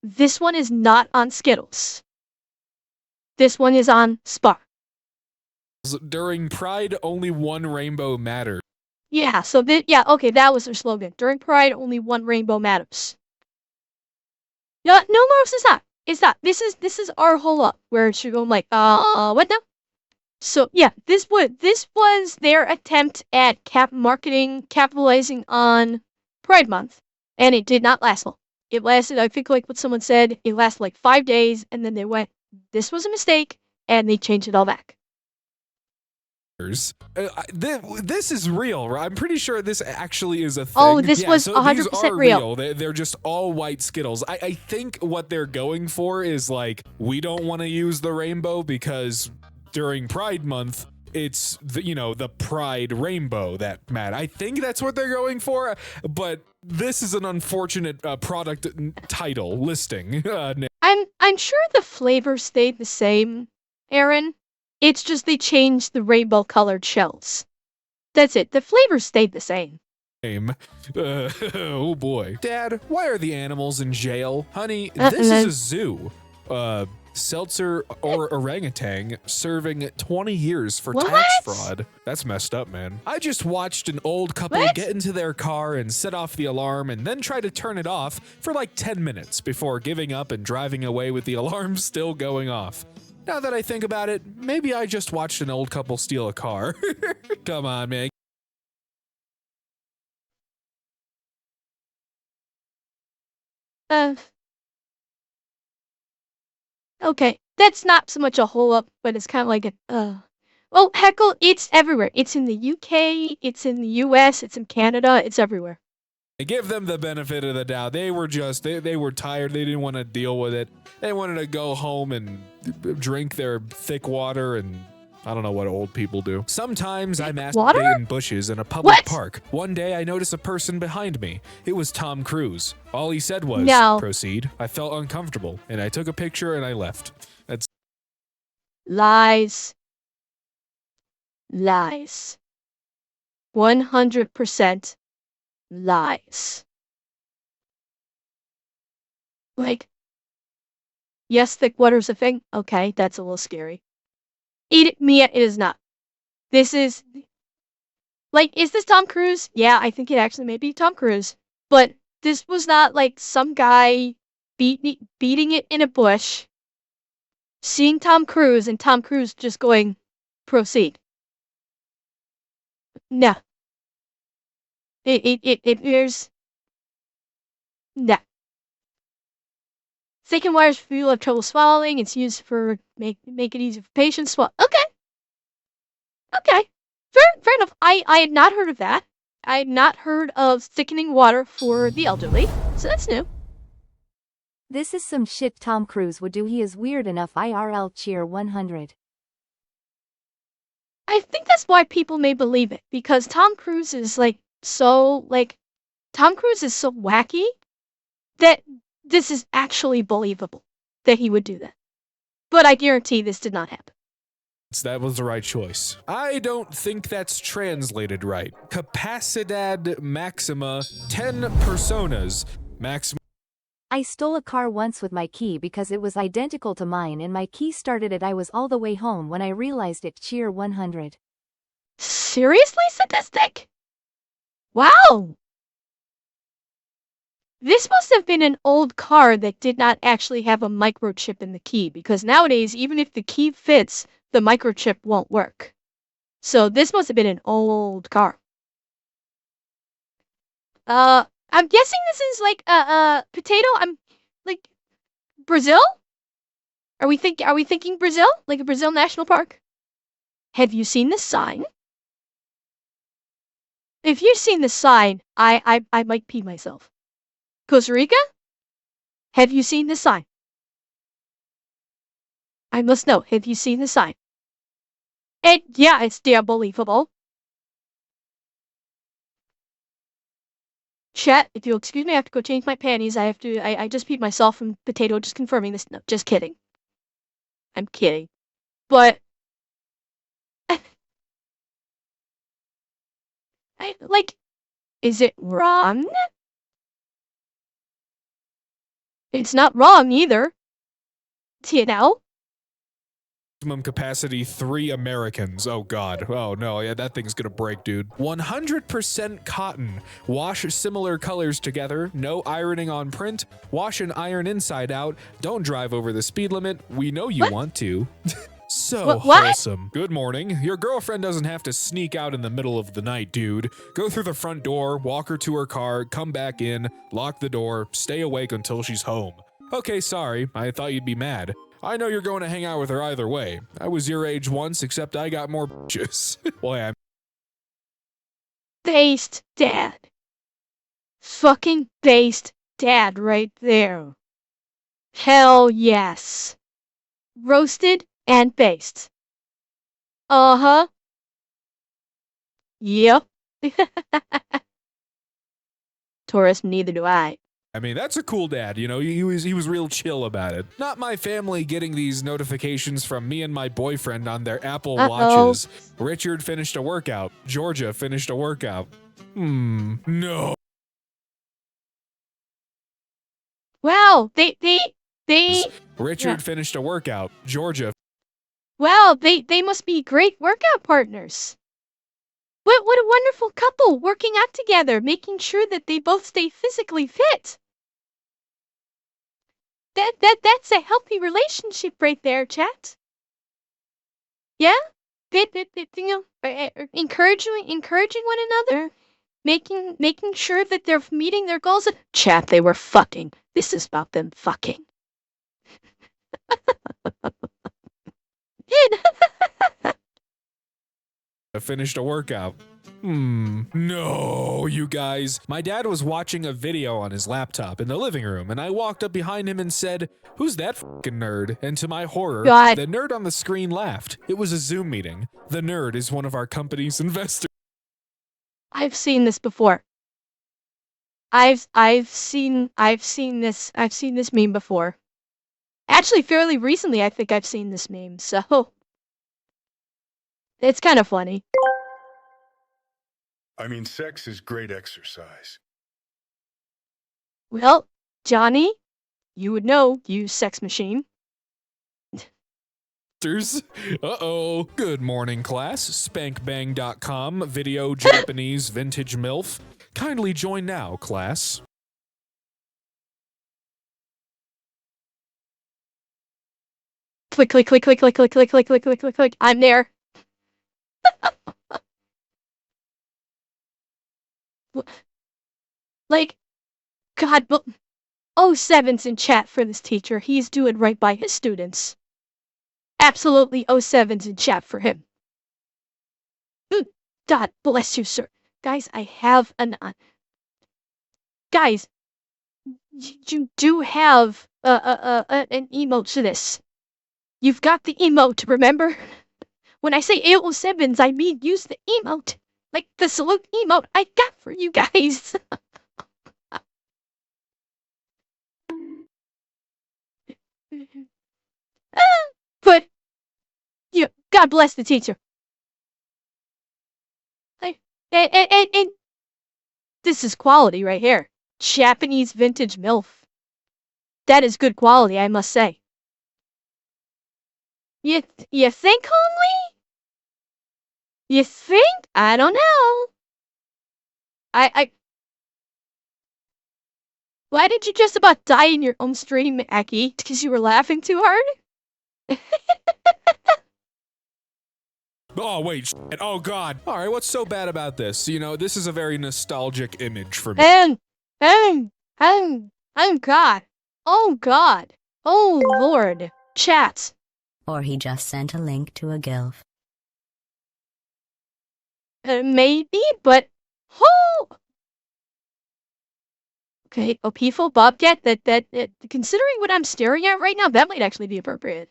This one is not on Skittles. This one is on Spar. During Pride, only one rainbow matters. Yeah, so that was their slogan. During Pride, only one rainbow matters. No, Moros, it's not. This is our whole up, where it should go like, what now? So yeah, this was their attempt at capitalizing on Pride Month, and it did not last long. It lasted, I think, like what someone said, it lasted like 5 days, and then they went, this was a mistake, and they changed it all back. This is real, right? I'm pretty sure this actually is a thing. Oh, this was 100% real. They're just all white Skittles. I think what they're going for is like, we don't want to use the rainbow because during Pride Month, it's the Pride rainbow that matters. I think that's what they're going for, but this is an unfortunate product title listing. I'm sure the flavor stayed the same, Aaron. It's just they changed the rainbow-colored shells. That's it. The flavor stayed the same. Oh boy. Dad, why are the animals in jail? Honey, this is a zoo. seltzer or orangutan serving 20 years for What? tax fraud. That's messed up, man. I just watched an old couple What? get into their car and set off the alarm and then try to turn it off for like 10 minutes before giving up and driving away with the alarm still going off. Now that I think about it, maybe I just watched an old couple steal a car. Come on, man. Okay, that's not so much a hole up, but it's kind of like a, well, heckle, it's everywhere. It's in the UK, it's in the US, it's in Canada, it's everywhere. I give them the benefit of the doubt. They were just, they were tired. They didn't want to deal with it. They wanted to go home and drink their thick water and I don't know what old people do. Sometimes I masturbate in bushes in a public park. One day I noticed a person behind me. It was Tom Cruise. All he said was, proceed. I felt uncomfortable and I took a picture and I left. That's lies. Lies. 100% lies. Like, yes, thick water's a thing. Okay, that's a little scary. Mia, it is not. This is, like, is this Tom Cruise? Yeah, I think it actually may be Tom Cruise. But this was not like some guy beating it in a bush, seeing Tom Cruise and Tom Cruise just going, proceed. No. It appears. No. Thick and wires for people who have trouble swallowing. It's used for make it easy for patients to swallow. Okay. Okay. Fair enough. I had not heard of that. I had not heard of thickening water for the elderly, so that's new. This is some shit Tom Cruise would do. He is weird enough. IRL cheer 100. I think that's why people may believe it, because Tom Cruise is Tom Cruise is so wacky that this is actually believable that he would do that. But I guarantee this did not happen. That was the right choice. I don't think that's translated right. Capacidad maxima 10 personas maxima. I stole a car once with my key because it was identical to mine and my key started it. I was all the way home when I realized it. Cheer 100. Seriously, sadistic? Wow. This must have been an old car that did not actually have a microchip in the key, because nowadays, even if the key fits, the microchip won't work. So this must have been an old car. I'm guessing this is like potato. I'm like Brazil? Are we thinking Brazil? Like a Brazil national park? Have you seen the sign? If you've seen the sign, I might pee myself. Costa Rica? Have you seen the sign? I must know. Have you seen the sign? Yeah, it's damn believable. Chat, if you'll excuse me, I have to go change my panties. I just peed myself from potato, just confirming this. No, just kidding. I'm kidding. But is it wrong? It's not wrong either. You know? Maximum capacity 3 Americans. Oh god. Oh no, yeah, that thing's gonna break, dude. 100% cotton. Wash similar colors together. No ironing on print. Wash and iron inside out. Don't drive over the speed limit. We know you want to. So wholesome. Good morning. Your girlfriend doesn't have to sneak out in the middle of the night, dude. Go through the front door, walk her to her car, come back in, lock the door, stay awake until she's home. Okay, sorry. I thought you'd be mad. I know you're going to hang out with her either way. I was your age once, except I got more bitches. Boy, I'm based dad. Fucking based dad right there. Hell yes. Roasted and based. Uh-huh. Yep. Taurus, neither do I. I mean, that's a cool dad, you know, he was real chill about it. Not my family getting these notifications from me and my boyfriend on their Apple Watches. Richard finished a workout. Georgia finished a workout. No. Wow, they Richard finished a workout. Georgia. Wow, they must be great workout partners. What a wonderful couple working out together, making sure that they both stay physically fit. That's a healthy relationship right there, chat. Yeah? Encouraging one another, making sure that they're meeting their goals. Chat, they were fucking. This is about them fucking. I finished a workout. No, you guys. My dad was watching a video on his laptop in the living room, and I walked up behind him and said, "Who's that fucking nerd?" And to my horror, God. the nerd on the screen laughed. It was a Zoom meeting. The nerd is one of our company's investors. I've seen this before. I've seen this meme before. Actually, fairly recently, I think I've seen this meme, so it's kind of funny. I mean, sex is great exercise. Well, Johnny, you would know, you sex machine. Uh-oh. Good morning, class. Spankbang.com, video Japanese vintage MILF. Kindly join now, class. Click, click, click, click, click, click, click, click, click, click, click, click. I'm there. Like, God, but 07's in chat for this teacher. He's doing right by his students. Absolutely 07's in chat for him. God bless you, sir. Guys, I have an... Guys, you do have an emote to this. You've got the emote, remember? When I say 07's, I mean use the emote. Like the salute emote I got for you guys. But, God bless the teacher. And this is quality right here. Japanese vintage MILF. That is good quality, I must say. You think, only? You think? I don't know. Why did you just about die in your own stream, Aki? Because you were laughing too hard? Oh, wait, shit. Oh, God. All right, what's so bad about this? You know, this is a very nostalgic image for me. And God. Oh, God. Oh, Lord. Chat. Or he just sent a link to a GILF. Maybe, but... Oh! Okay, Peaceful Bobcat, that, considering what I'm staring at right now, that might actually be appropriate.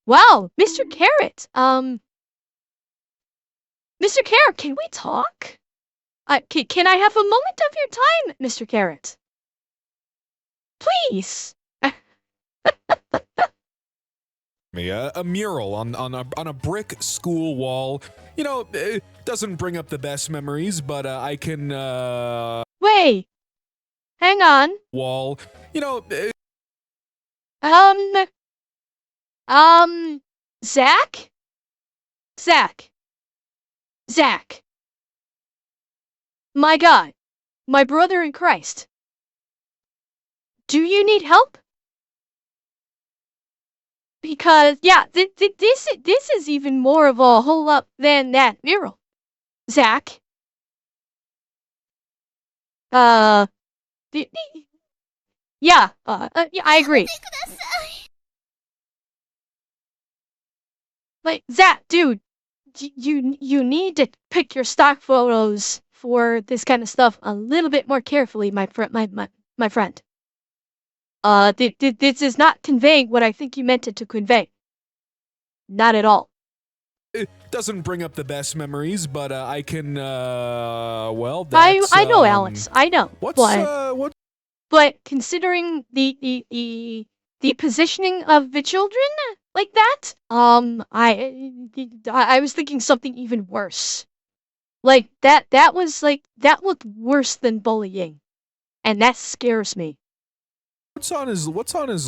Wow, Mr. Carrot, Mr. Carrot, can we talk? Can I have a moment of your time, Mr. Carrot? Please. A mural on a brick school wall. You know, it doesn't bring up the best memories, but I can, Wait. Hang on. Wall. You know, Zach? Zach. My God. My brother in Christ. Do you need help? Because, yeah, this is even more of a hole up than that mural. Zach? Yeah, yeah, I agree. Like, Zach, dude, you need to pick your stock photos for this kind of stuff a little bit more carefully, my friend. This is not conveying what I think you meant it to convey. Not at all. it doesn't bring up the best memories, but I can, well, that's, I know, Alex. I know. But considering the positioning of the children like that, I was thinking something even worse. Like that looked worse than bullying, and that scares me. What's on his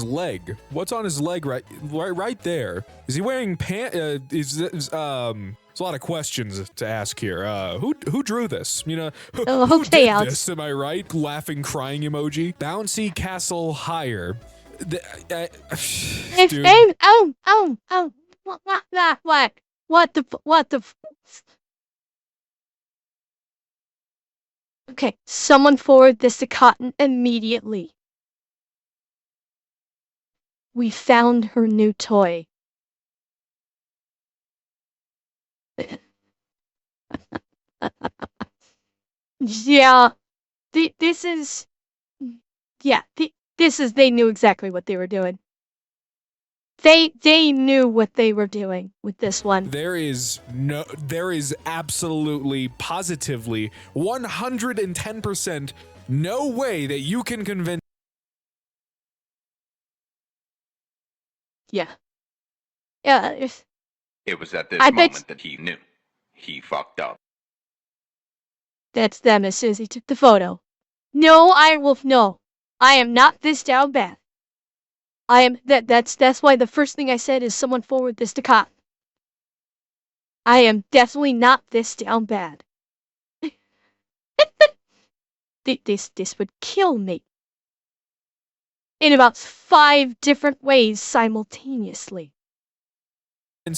leg? What's on his leg right there? Is he wearing pants? There's a lot of questions to ask here. Who drew this? You know, who okay, did Alex. this? Am I right? Laughing, crying emoji. Bouncy castle higher. Dude. What the Okay, someone forward this to Cotton immediately. We found her new toy. Yeah, this is they knew exactly what they were doing. They knew what they were doing with this one. There is absolutely, positively, 110% no way that you can convince. Yeah. It was at this moment that he knew. He fucked up. That's them as soon as he took the photo. No, Ironwolf, no. I am not this down bad. That's why the first thing I said is someone forward this to Cotton. I am definitely not this down bad. This would kill me. In about 5 different ways simultaneously.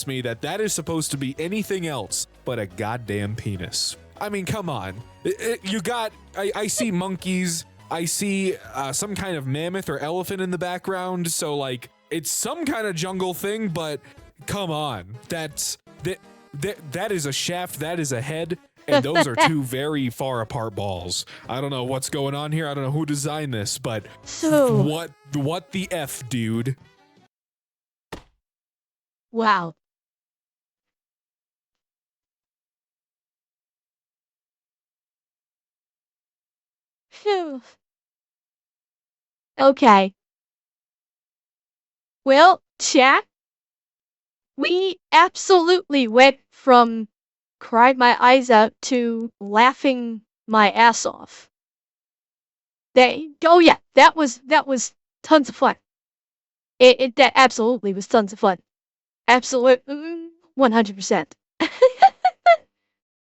Me that is supposed to be anything else but a goddamn penis. I mean, come on. I see monkeys. I see some kind of mammoth or elephant in the background. So like, it's some kind of jungle thing, but come on. That is a shaft. That is a head. And those are 2 very far apart balls. I don't know what's going on here. I don't know who designed this, but so what the F, dude? Wow. Phew. Okay. Well, chat, we absolutely went from cried my eyes out to laughing my ass off. Oh yeah, that was tons of fun. That absolutely was tons of fun. Absolute 100%.